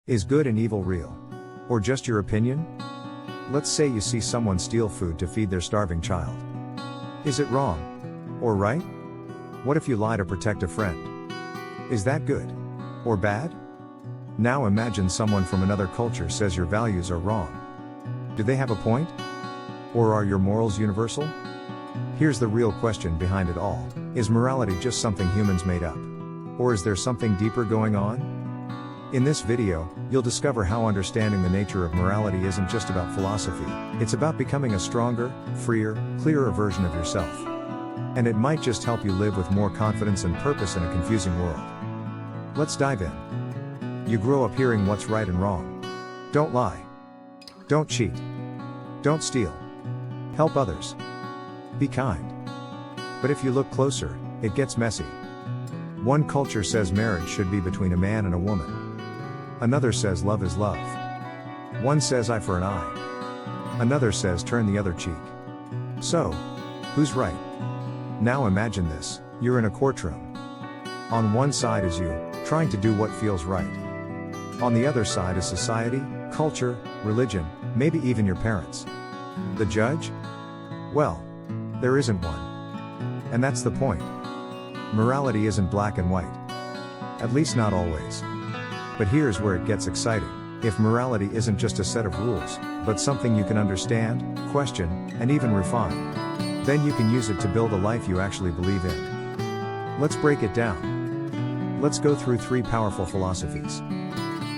Is good and evil real? Or just your opinion? Let's say you see someone steal food to feed their starving child. Is it wrong? Or right? What if you lie to protect a friend? Is that good? Or bad? Now imagine someone from another culture says your values are wrong. Do they have a point? Or are your morals universal? Here's the real question behind it all. Is morality just something humans made up? Or is there something deeper going on? In this video, you'll discover how understanding the nature of morality isn't just about philosophy, it's about becoming a stronger, freer, clearer version of yourself. And it might just help you live with more confidence and purpose in a confusing world. Let's dive in. You grow up hearing what's right and wrong. Don't lie. Don't cheat. Don't steal. Help others. Be kind. But if you look closer, it gets messy. One culture says marriage should be between a man and a woman. Another says love is love. One says eye for an eye. Another says turn the other cheek. So, who's right? Now imagine this, you're in a courtroom. On one side is you, trying to do what feels right. On the other side is society, culture, religion, maybe even your parents. The judge? Well, there isn't one. And that's the point. Morality isn't black and white. At least not always. But here's where it gets exciting. If morality isn't just a set of rules, but something you can understand, question, and even refine, then you can use it to build a life you actually believe in. Let's break it down. Let's go through 3 powerful philosophies.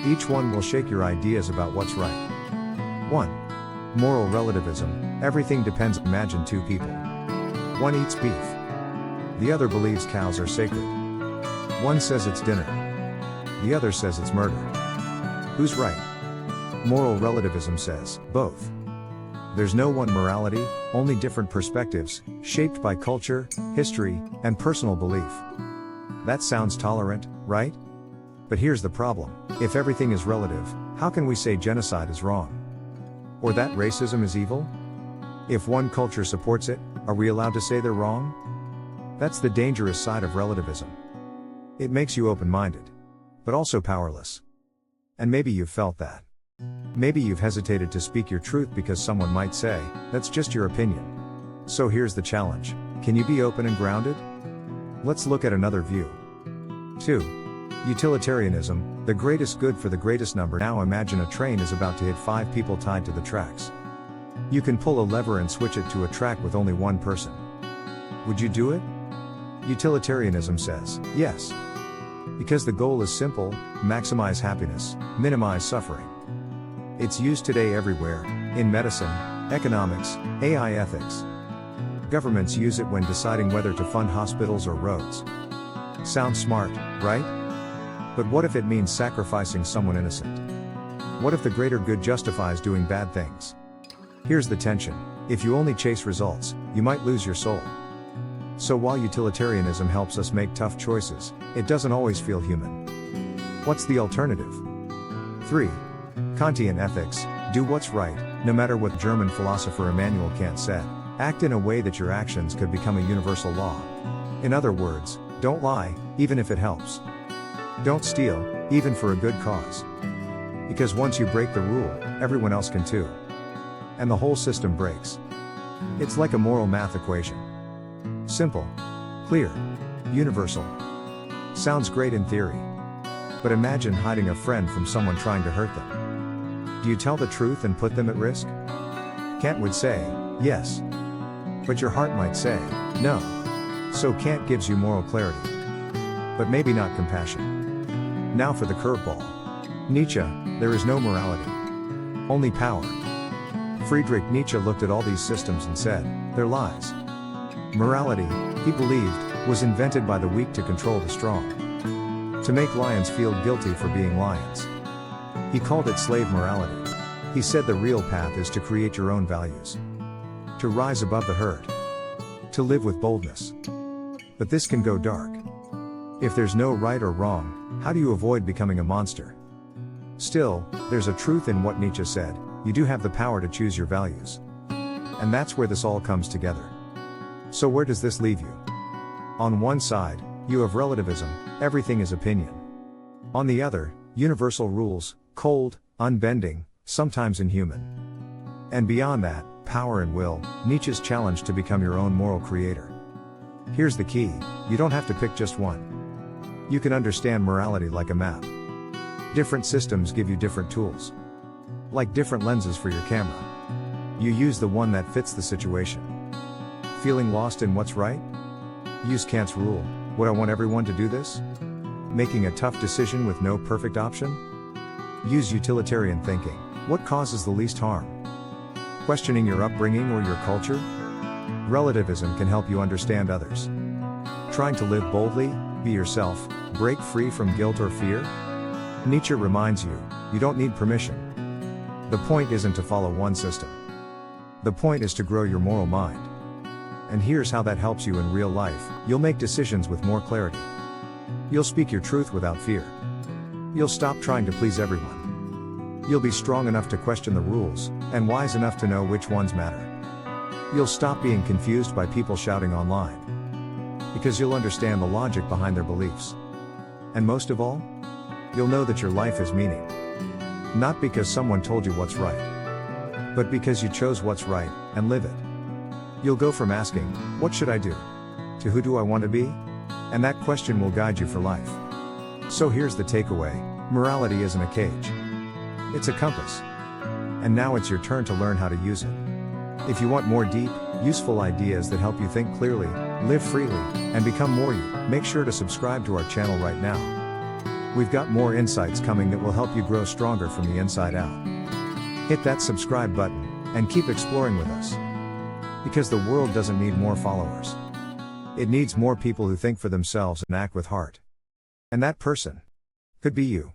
Each one will shake your ideas about what's right. 1. Moral relativism. Everything depends. Imagine 2 people. One eats beef. The other believes cows are sacred. One says it's dinner. The other says it's murder. Who's right? Moral relativism says, both. There's no one morality, only different perspectives, shaped by culture, history, and personal belief. That sounds tolerant, right? But here's the problem. If everything is relative, how can we say genocide is wrong? Or that racism is evil? If one culture supports it, are we allowed to say they're wrong? That's the dangerous side of relativism. It makes you open-minded, but also powerless. And maybe you've felt that. Maybe you've hesitated to speak your truth because someone might say, that's just your opinion. So here's the challenge. Can you be open and grounded? Let's look at another view. 2. Utilitarianism, the greatest good for the greatest number. Now imagine a train is about to hit 5 people tied to the tracks. You can pull a lever and switch it to a track with only one person. Would you do it? Utilitarianism says, yes. Because the goal is simple, maximize happiness, minimize suffering. It's used today everywhere, in medicine, economics, AI ethics. Governments use it when deciding whether to fund hospitals or roads. Sounds smart, right? But what if it means sacrificing someone innocent? What if the greater good justifies doing bad things? Here's the tension. If you only chase results, you might lose your soul. So while utilitarianism helps us make tough choices, it doesn't always feel human. What's the alternative? 3. Kantian ethics, do what's right, no matter what. German philosopher Immanuel Kant said, act in a way that your actions could become a universal law. In other words, don't lie, even if it helps. Don't steal, even for a good cause. Because once you break the rule, everyone else can too. And the whole system breaks. It's like a moral math equation. Simple, clear, universal. Sounds great in theory. But imagine hiding a friend from someone trying to hurt them. Do you tell the truth and put them at risk? Kant would say, yes. But your heart might say, no. So Kant gives you moral clarity. But maybe not compassion. Now for the curveball. Nietzsche, there is no morality. Only power. Friedrich Nietzsche looked at all these systems and said, they're lies. Morality, he believed, was invented by the weak to control the strong. To make lions feel guilty for being lions. He called it slave morality. He said the real path is to create your own values. To rise above the herd. To live with boldness. But this can go dark. If there's no right or wrong, how do you avoid becoming a monster? Still, there's a truth in what Nietzsche said, you do have the power to choose your values. And that's where this all comes together. So where does this leave you? On one side, you have relativism, everything is opinion. On the other, universal rules, cold, unbending, sometimes inhuman. And beyond that, power and will, Nietzsche's challenge to become your own moral creator. Here's the key: you don't have to pick just one. You can understand morality like a map. Different systems give you different tools. Like different lenses for your camera. You use the one that fits the situation. Feeling lost in what's right? Use Kant's rule: would I want everyone to do this? Making a tough decision with no perfect option? Use utilitarian thinking: what causes the least harm? Questioning your upbringing or your culture? Relativism can help you understand others. Trying to live boldly, be yourself, break free from guilt or fear? Nietzsche reminds you, you don't need permission. The point isn't to follow one system. The point is to grow your moral mind. And here's how that helps you in real life: you'll make decisions with more clarity. You'll speak your truth without fear. You'll stop trying to please everyone. You'll be strong enough to question the rules, and wise enough to know which ones matter. You'll stop being confused by people shouting online. Because you'll understand the logic behind their beliefs. And most of all, you'll know that your life has meaning. Not because someone told you what's right, but because you chose what's right, and live it. You'll go from asking, "What should I do?" to "Who do I want to be?" And that question will guide you for life. So here's the takeaway: morality isn't a cage. It's a compass. And now it's your turn to learn how to use it. If you want more deep, useful ideas that help you think clearly, live freely, and become more you, make sure to subscribe to our channel right now. We've got more insights coming that will help you grow stronger from the inside out. Hit that subscribe button, and keep exploring with us. Because the world doesn't need more followers. It needs more people who think for themselves and act with heart. And that person could be you.